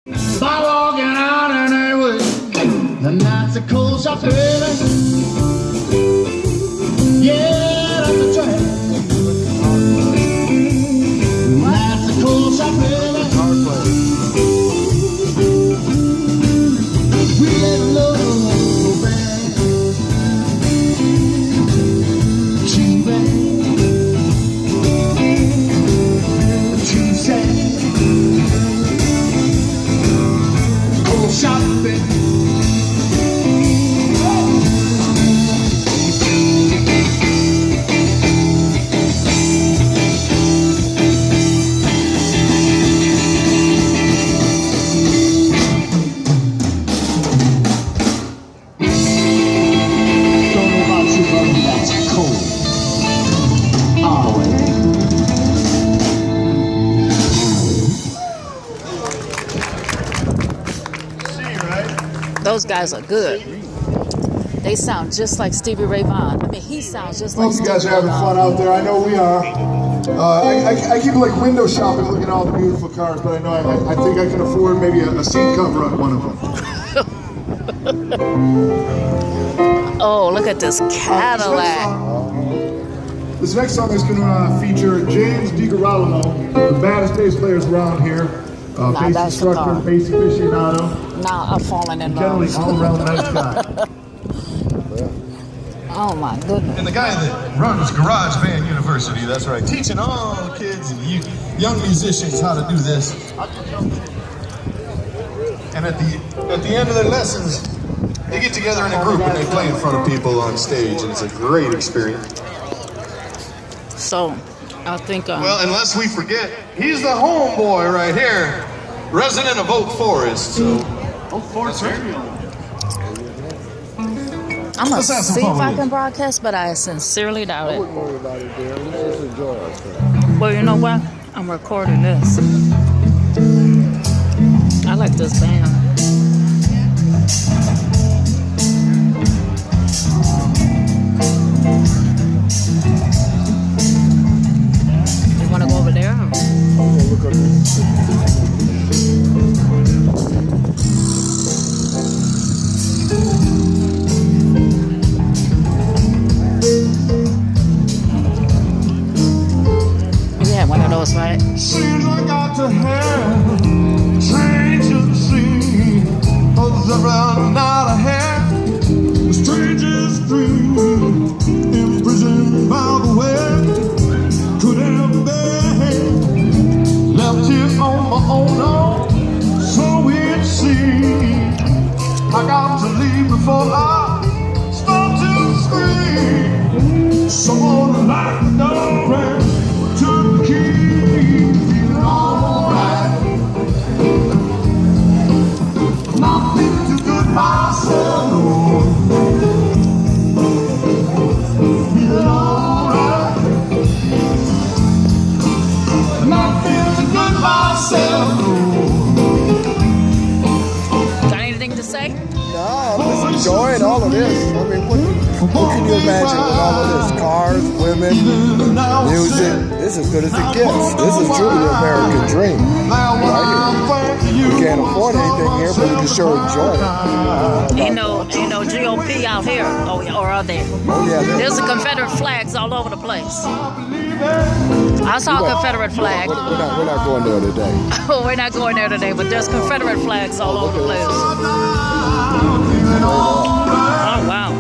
By walking out in the woods, the night's a cold shot, baby. Yeah, that's a track. Night's a cold shot, baby. We let love go back. Too bad, too sad. Shopping. Don't know about you, but that's cold. Always. Those guys are good. They sound just like Stevie Ray Vaughan. I mean, he sounds just like Stevie Ray Vaughan. Hope you guys are having fun out there. I know we are. I keep like window shopping, looking at all the beautiful cars, but I know I think I can afford maybe a seat cover on one of them. Oh, look at this Cadillac. This next song is going to feature James DiGirolamo, the baddest bass players around here. Bass instructor, bass aficionado. Now I'm falling in love. Generally all around nice guy. Oh my goodness. And the guy that runs Garage Band University, that's right, teaching all the kids and young musicians how to do this. And at the end of their lessons, they get together in a group and they play in front of people on stage, and it's a great experience. So, I think... well, unless we forget, he's the homeboy right here, resident of Oak Forest. So, Oak Forest Radio. I'm going to see if I can broadcast, but I sincerely doubt it. I wouldn't worry about it, dear. Let's just enjoy ourselves. Well, you know what? I'm recording this. I like this band. You want to go over there? I'm going to look up this. Right? seems I got to have strangers see others around not a half the strangest dream imprisoned by the way could have been left here on my own so it seems I got to leave before I start to scream someone like the door took the key. Got anything to say? No, I'm just enjoying all of this. I mean, what can you imagine with all of this? Cars, women, music. This is as good as it gets. This is truly the American dream. Right here. We can't afford anything here, but we can sure enjoy it. Ain't no GOP out here, or are there? Oh, yeah, There's the Confederate flags all over the place. I saw a Confederate flag. We're not going there today. Oh, we're not going there today, but there's Confederate flags all over the place. Oh, wow.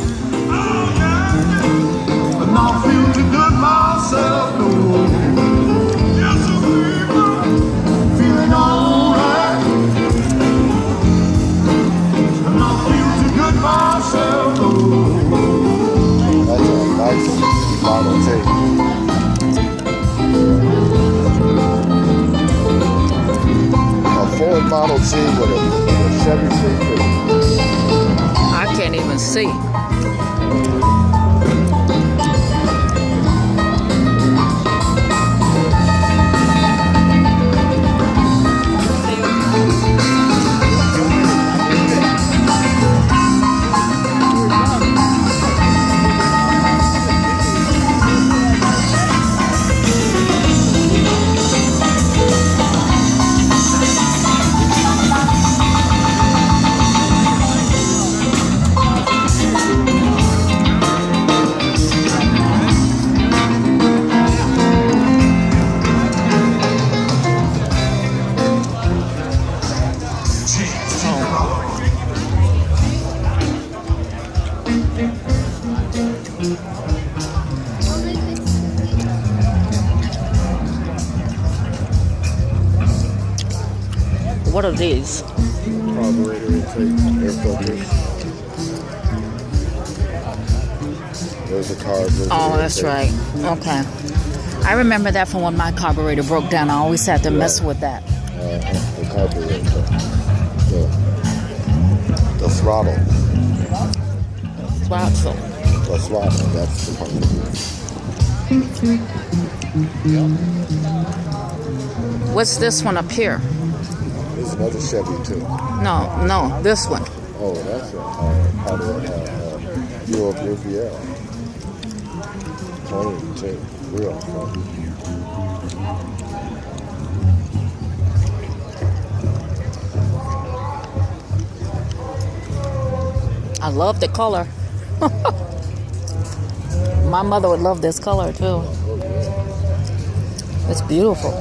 That's a nice model tape. A Ford Model T with a Chevy 350. I can't even see. What are these? Carburetor intake, air filters. There's a carburetor. Oh, that's right. Okay. I remember that from when my carburetor broke down. I always had to mess with that. The carburetor. The throttle. Throttle. The throttle, that's the part. What's this one up here? There's another Chevy too. No, this one. Oh, that's a Europe Riviera. 22, real fun. I love the color. My mother would love this color too. It's beautiful.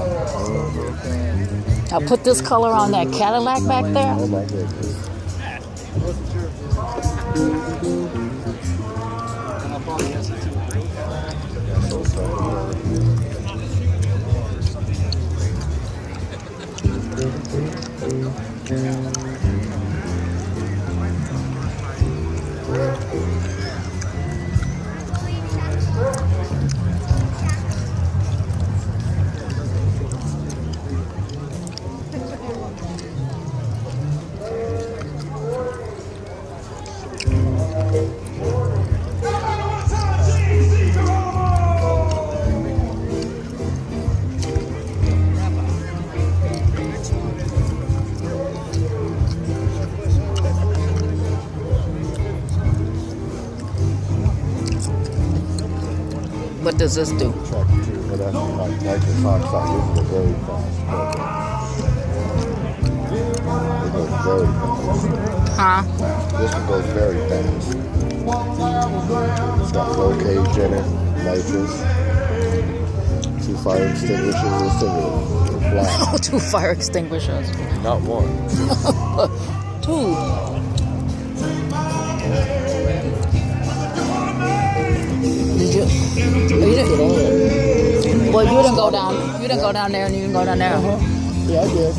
I'll put this color on that Cadillac back there. Oh my goodness. What does this do? Track 2, but that's like nitrous oxide. This is a very fast program. It goes very fast. Huh? This one goes very fast. It's got low cage in it, nitrous, 2 fire extinguishers. This thing is flat. Oh, 2 fire extinguishers. Not one. 2. Did you? Well, you didn't go down. You didn't go down there, and you didn't go down there. Yeah, I did.